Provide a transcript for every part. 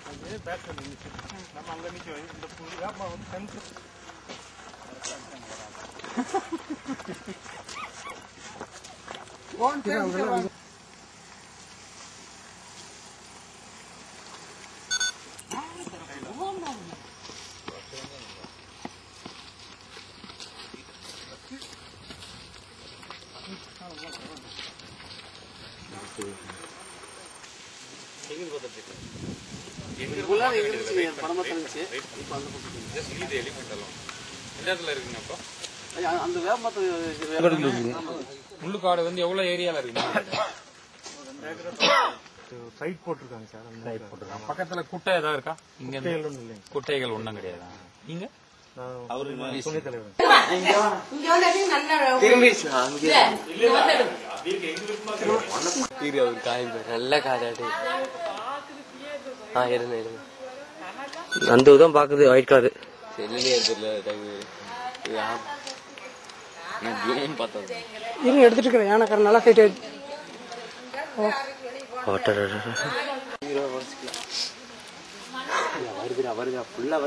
அது back side நிற்கும். நம்ம அங்கே நிற்கும். இந்த வேப்பமா வந்து சென்ட்ரு முள்ளுக்காடு வந்து எவ்வளவு ஏரியால இருக்கு? சைட் போட்டிருக்காங்க சார். சைட் போட்டிருக்காங்க. பக்கத்துல குட்டை ஏதாவது இருக்கா? இங்க குட்டைகள் ஒண்ணும் கிடையாது. நீங்க துணை தலைவர் நல்ல காடாடி அந்த தான் பாக்குது ஒயிட் காரு இருங்க எடுத்துட்டு இருக்கிறேன். யானைக்காரன் நல்லா சைட் வருதுடா ஃபுல்லா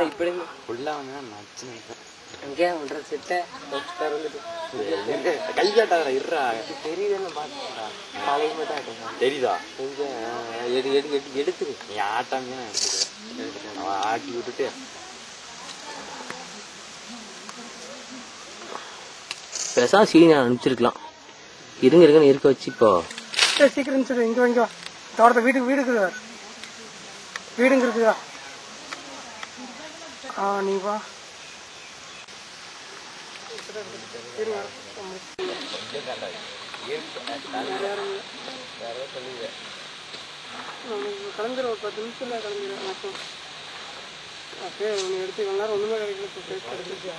இப்படி ஃபுல்லா கை காட்டாதா இருறா தெரியுதுன்னு பாத்தா காலையில் மட்டும் தெரியுதா கொஞ்சம் எடுத்துரு நீ ஆட்டாமே ஆட்டி விட்டுட்டு பெருசா சீனி அனுப்பிச்சிருக்கலாம். இருக்குன்னு இருக்க வச்சு இப்போ சீக்கிரம் இங்க வாங்க. தோட்டத்தை வீட்டுக்கு வீடு இருக்குதா? வீடுங்க இருக்குதா? நீ வா. கிளம்பிடுற ஒரு 10 நிமிஷத்துல கிளம்பிடுவேன். அப்படியே எடுத்து இவ்வளோ நேரம் ஒண்ணுமே கிடைக்கல.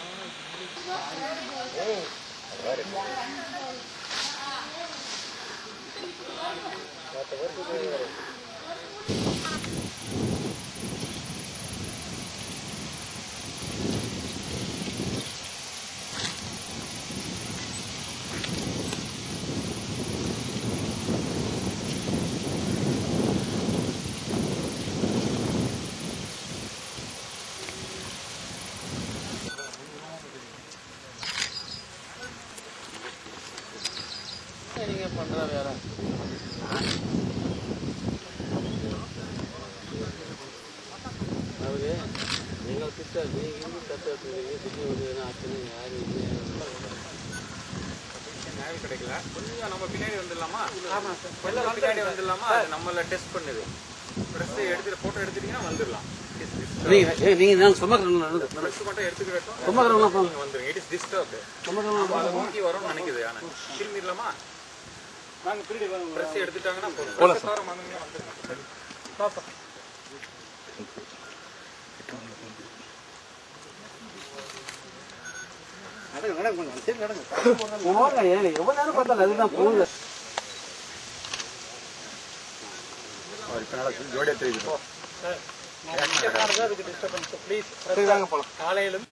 நீங்க பண்ற வேற அவரு நீங்க சிஸ்டர் நீங்க நேரம் கிடைக்கல. கொஞ்சம் நம்ம பின்னாடி வந்துடலாமா? பின்னாடி வந்துடலாமா? நம்மள டெஸ்ட் பண்ணுது. எடுத்து போட்டோ எடுத்துட்டீங்கன்னா வந்துடலாம். நீங்க சுமக்கிறோம் மட்டும் எடுத்துக்கிட்டோம் வந்துருங்க. It is disturbed. நோக்கி வரும்னு நினைக்குது. ஆனா திரும்பிடலாமா? நாங்க ட்ரெஸ் எடுத்துட்டாங்கன்னா போதும். எவ்வளவு நேரம் பார்த்தாலும் அதுதான் போகல. ஜோடியா தெரியுது. காலையிலும்